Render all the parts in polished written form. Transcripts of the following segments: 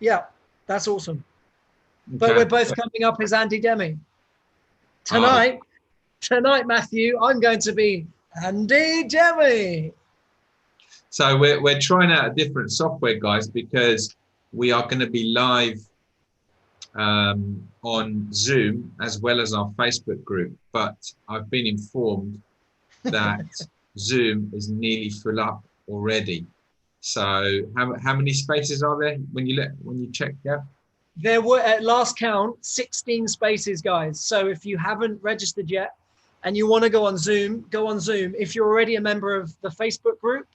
Yeah, that's awesome. But Okay. we're both coming up as Andy Demi. Oh, Tonight, Matthew, I'm going to be Andy Demi. so we're trying out a different software, guys, because we are going to be live on Zoom as well as our Facebook group. But I've been informed that Zoom is nearly full up already. So how many spaces are there when you check? Yeah. There were, at last count, 16 spaces, guys. So if you haven't registered yet and you want to go on Zoom, go on Zoom. If you're already a member of the Facebook group,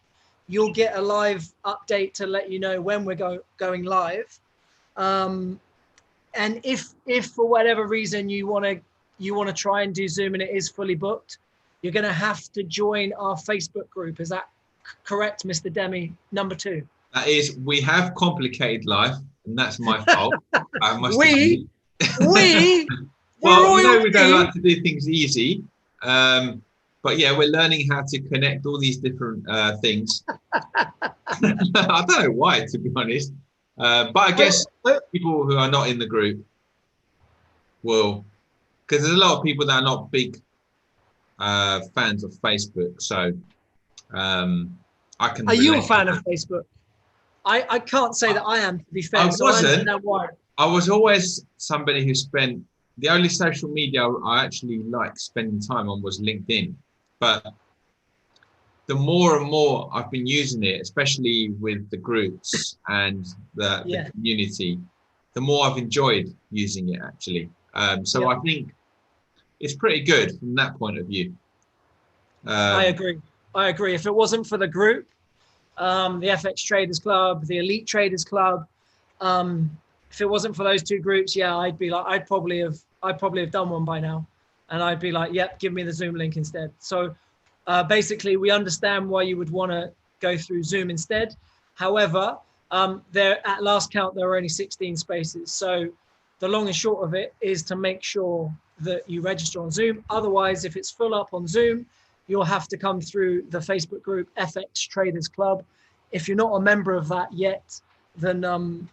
you'll get a live update to let you know when we're going live. And if for whatever reason you want to try and do Zoom and it is fully booked, you're going to have to join our Facebook group. Is that correct, Mr. Demi, number 2? That is, we have complicated life, and that's my fault. I must We, admit. we, the Well, you know royal we don't we. like to do things easy, but yeah, we're learning how to connect all these different things. I don't know why, to be honest, but I guess people who are not in the group will, because there's a lot of people that are not big fans of Facebook, so I can Are you a relate to fan of that. Facebook? I can't say that I am, to be I fair, so I wasn't. understand why. I was always somebody who spent the only social media I actually like spending time on was LinkedIn. But the more and more I've been using it, especially with the groups and the Yeah, community, the more I've enjoyed using it actually. So yeah, I think it's pretty good from that point of view. I Um, agree. I agree. If it wasn't for the group, the FX Traders Club, the Elite Traders Club, if it wasn't for those two groups, yeah, I'd be like, I'd probably have done one by now, and I'd be like, yep, give me the Zoom link instead. So basically, we understand why you would want to go through Zoom instead. However, there at last count there are only 16 spaces. So the long and short of it is to make sure that you register on Zoom. Otherwise, if it's full up on Zoom, you'll have to come through the Facebook group FX Traders Club. If you're not a member of that yet, then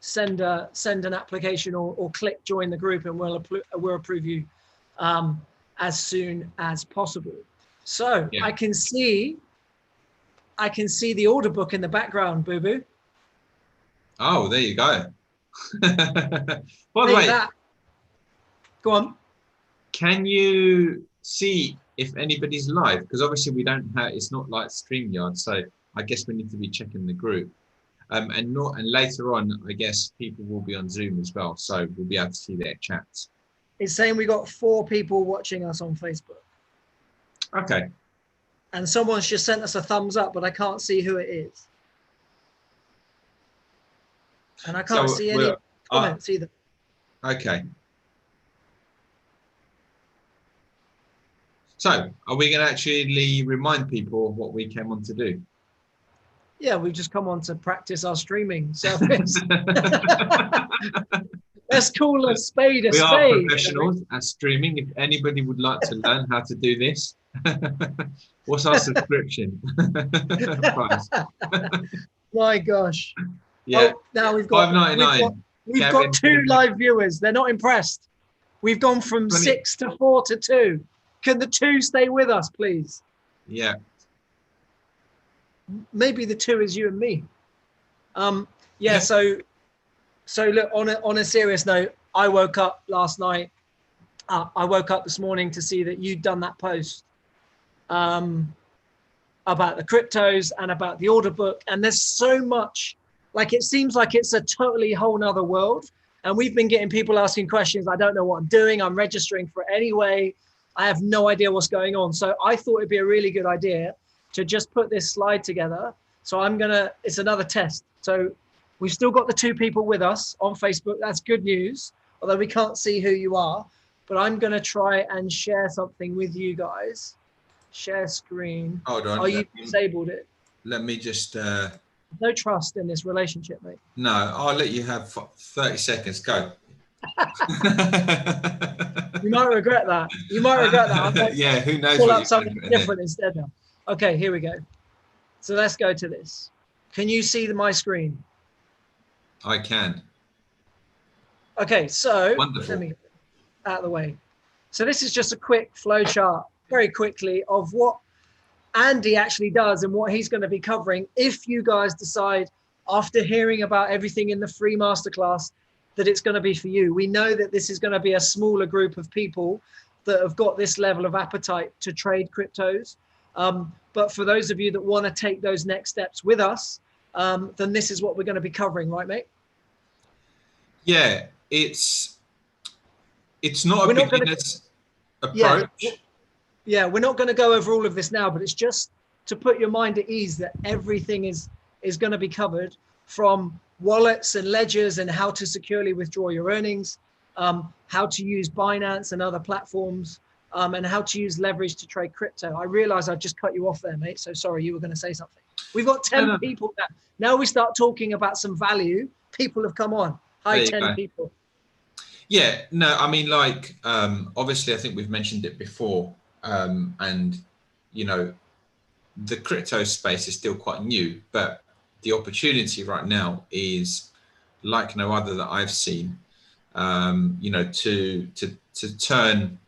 send an application or click join the group, and we'll approve you as soon as possible. So yeah. I can see the order book in the background, Boo Boo. Oh, there you go. By the Hey, way, that. Go on. can you see if anybody's live? Because obviously we don't have. It's not like StreamYard, so I guess we need to be checking the group. And later on, I guess people will be on Zoom as well, so we'll be able to see their chats. It's saying we got 4 people watching us on Facebook, Okay. and someone's just sent us a thumbs up, but I can't see who it is, and I can't So see any we're comments either. okay. So are we going to actually remind people of what we came on to do? Yeah, we've just come on to practice our streaming service. Let's call a spade a We are spade. professionals at streaming. If anybody would like to learn how to do this, what's our subscription price? My gosh. Yeah, Oh, now $5.99. we've got Gavin, 2 live viewers. They're not impressed. We've gone from 20. 6 to 4 to 2. Can the 2 stay with us, please? Yeah. Maybe the 2 is you and me. Yeah. Yeah. So look, on a serious note, I woke up last night. I woke up this morning to see that you'd done that post about the cryptos and about the order book. And there's so much, like, it seems like it's a totally whole nother world. And we've been getting people asking questions. I don't know what I'm doing. I'm registering for it anyway. I have no idea what's going on. So I thought it'd be a really good idea to just put this slide together. So it's another test. So we've still got the 2 people with us on Facebook. That's good news, although we can't see who you are. But I'm going to try and share something with you guys. Share screen. Hold on. Oh, you disabled it. Let me just. No trust in this relationship, mate. No, I'll let you have 30 seconds. Go. You might regret that. You might regret that. Yeah, who knows Pull what up you're going something to different instead now. Okay, here we go. So let's go to this. Can you see my screen? I can. Okay, so Wonderful. let me get out of the way. So this is just a quick flow chart, very quickly, of what Andy actually does and what he's going to be covering. If you guys decide after hearing about everything in the free masterclass that it's going to be for you, we know that this is going to be a smaller group of people that have got this level of appetite to trade cryptos. But for those of you that want to take those next steps with us, then this is what we're going to be covering, right, mate? Yeah, it's not a beginner's approach. Yeah, we're not going to go over all of this now, but it's just to put your mind at ease that everything is going to be covered, from wallets and ledgers and how to securely withdraw your earnings, how to use Binance and other platforms, and how to use leverage to trade crypto. I realize I've just cut you off there, mate. So sorry, you were going to say something. We've got 10 people now. Now we start talking about some value. People have come on. Hi, 10 people. Yeah, no, I mean, like, obviously, I think we've mentioned it before. And, you know, the crypto space is still quite new, but the opportunity right now is like no other that I've seen, you know, to turn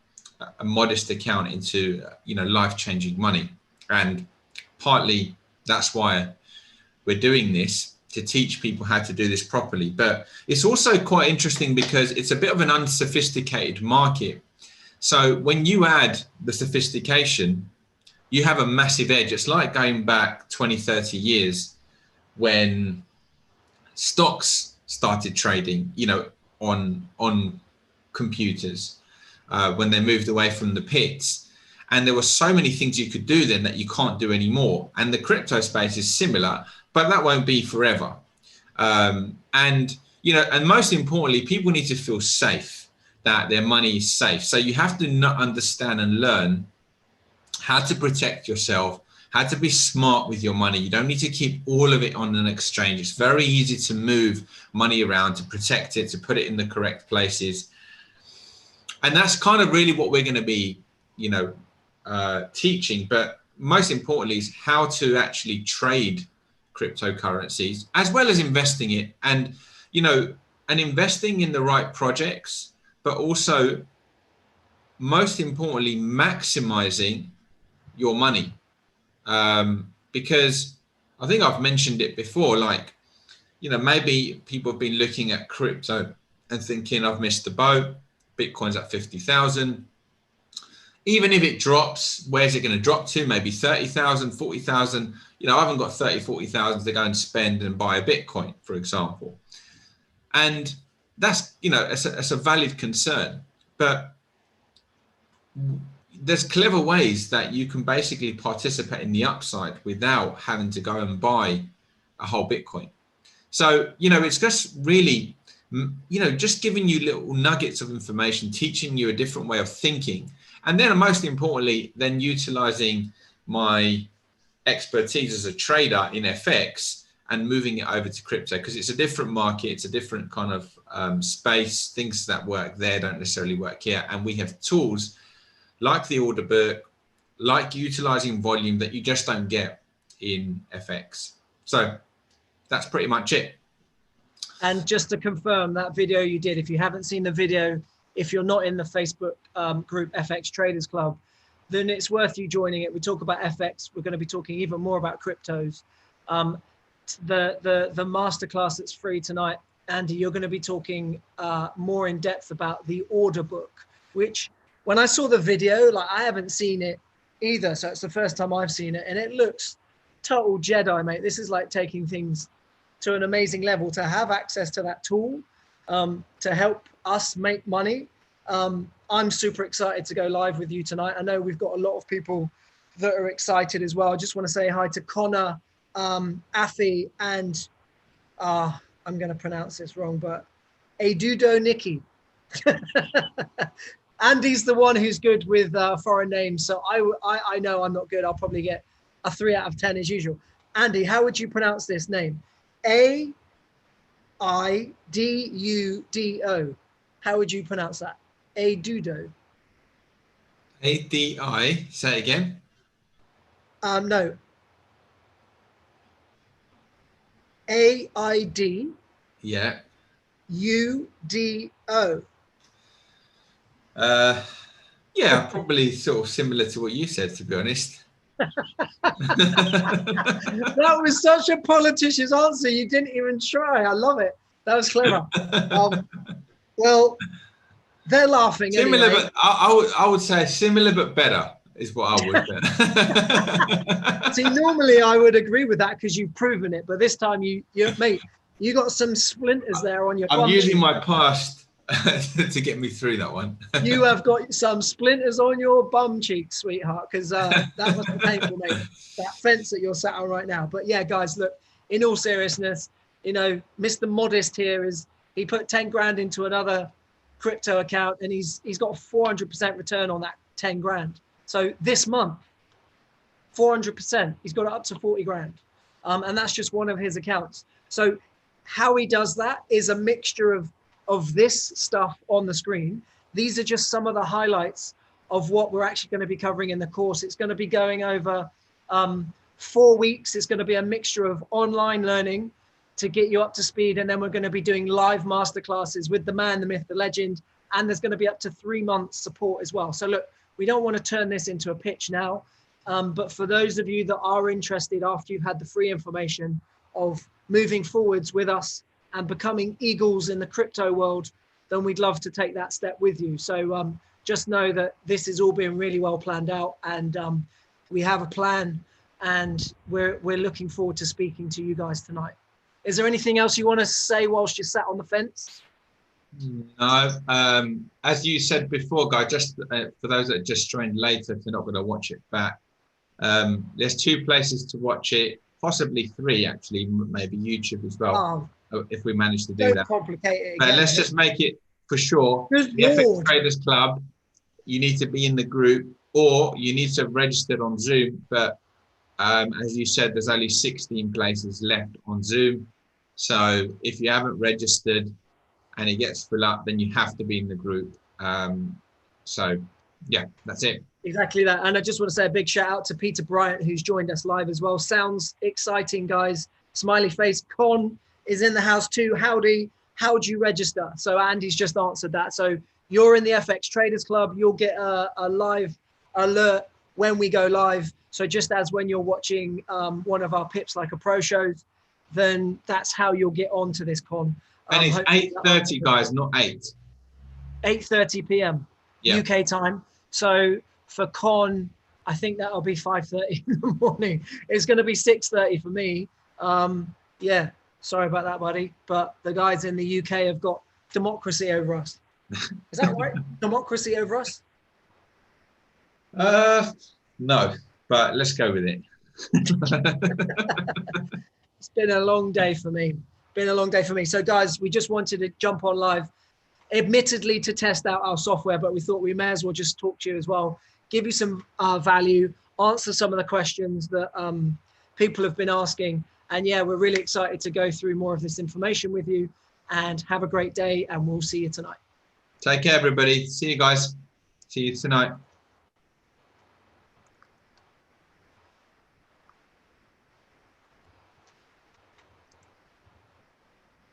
a modest account into, you know, life-changing money. And partly that's why we're doing this, to teach people how to do this properly. But it's also quite interesting because it's a bit of an unsophisticated market. So when you add the sophistication, you have a massive edge. It's like going back 20, 30 years when stocks started trading, you know, on computers, when they moved away from the pits. And there were so many things you could do then that you can't do anymore. And the crypto space is similar, but that won't be forever. And, you know, and most importantly, people need to feel safe, that their money is safe. So you have to understand and learn how to protect yourself, how to be smart with your money. You don't need to keep all of it on an exchange. It's very easy to move money around, to protect it, to put it in the correct places. And that's kind of really what we're going to be, you know, teaching. But most importantly is how to actually trade cryptocurrencies as well as investing it. And, you know, and investing in the right projects, but also most importantly, maximizing your money. Because I think I've mentioned it before, like, you know, maybe people have been looking at crypto and thinking, I've missed the boat. Bitcoin's at 50,000. Even if it drops, where's it going to drop to? Maybe 30,000, 40,000. You know, I haven't got 30, 40,000 to go and spend and buy a Bitcoin, for example. And that's, you know, it's a valid concern. But there's clever ways that you can basically participate in the upside without having to go and buy a whole Bitcoin. So, you know, it's just really, you know, just giving you little nuggets of information, teaching you a different way of thinking. And then most importantly, then utilizing my expertise as a trader in FX and moving it over to crypto, because it's a different market, it's a different kind of space. Things that work there don't necessarily work here. And we have tools like the order book, like utilizing volume that you just don't get in FX. So that's pretty much it. And just to confirm that video you did, if you haven't seen the video, if you're not in the Facebook group FX Traders Club, then it's worth you joining it. We talk about FX. We're going to be talking even more about cryptos. The masterclass that's free tonight, Andy, you're going to be talking more in depth about the order book, which when I saw the video, like, I haven't seen it either. So it's the first time I've seen it, and it looks total Jedi, mate. This is like taking things to an amazing level, to have access to that tool, to help us make money. I'm super excited to go live with you tonight. I know we've got a lot of people that are excited as well. I just want to say hi to Connor, Afi, and I'm going to pronounce this wrong, but Edudo Nikki. Andy's the one who's good with foreign names, so I know I'm not good. I'll probably get a 3 out of 10 as usual. Andy, how would you pronounce this name? A-I-D-U-D-O. How would you pronounce that? Edudo. A-D-I, say it again. No. A-I-D Yeah. UDO. Yeah, probably sort of similar to what you said, to be honest. That was such a politician's answer. You didn't even try. I love it. That was clever. Well, they're laughing. Similar, anyway. but I would say similar but better is what I would. See, normally I would agree with that because you've proven it, but this time mate, you got some splinters there on your. I'm using my past to get me through that one. You have got some splinters on your bum cheeks, sweetheart, because that must be painful, mate. That fence that you're sat on right now. But yeah, guys, look, in all seriousness, you know, Mr. Modest here he put 10 grand into another crypto account and he's got a 400% return on that 10 grand. So this month, 400%, he's got it up to 40 grand. And that's just one of his accounts. So how he does that is a mixture of this stuff on the screen. These are just some of the highlights of what we're actually going to be covering in the course. It's going to be going over 4 weeks. It's going to be a mixture of online learning to get you up to speed. And then we're going to be doing live masterclasses with the man, the myth, the legend. And there's going to be up to 3 months support as well. So look, we don't want to turn this into a pitch now. But for those of you that are interested after you've had the free information of moving forwards with us and becoming eagles in the crypto world, then we'd love to take that step with you. So just know that this is all being really well planned out, and we have a plan, and we're looking forward to speaking to you guys tonight. Is there anything else you want to say whilst you're sat on the fence? No. As you said before, Guy, just for those that just joined later, if they're not going to watch it back, there's 2 places to watch it, possibly 3 actually, maybe YouTube as well, if we manage to do that. Complicate it but again. let's just make it for sure. Good the FX Lord. Traders Club, you need to be in the group, or you need to have registered on Zoom. But as you said, there's only 16 places left on Zoom. So if you haven't registered and it gets full up, then you have to be in the group. So yeah, that's it. Exactly that. And I just want to say a big shout out to Peter Bryant, who's joined us live as well. Sounds exciting, guys. Smiley face. Con is in the house too. Howdy. How do you register? So Andy's just answered that. So you're in the FX Traders Club. You'll get a live alert when we go live. So just as when you're watching one of our Pips Like a Pro shows, then that's how you'll get onto this con. And it's 8:30, guys, not 8. 8:30 p.m. Yeah. UK time. So for con, I think that'll be 5:30 in the morning. It's going to be 6:30 for me. Yeah, sorry about that, buddy. But the guys in the UK have got democracy over us. Is that right? Democracy over us? No, but let's go with it. It's been a long day for me. So guys, we just wanted to jump on live, admittedly to test out our software, but we thought we may as well just talk to you as well, give you some value, answer some of the questions that people have been asking. And yeah, we're really excited to go through more of this information with you, and have a great day, and we'll see you tonight. Take care, everybody. See you guys. See you tonight.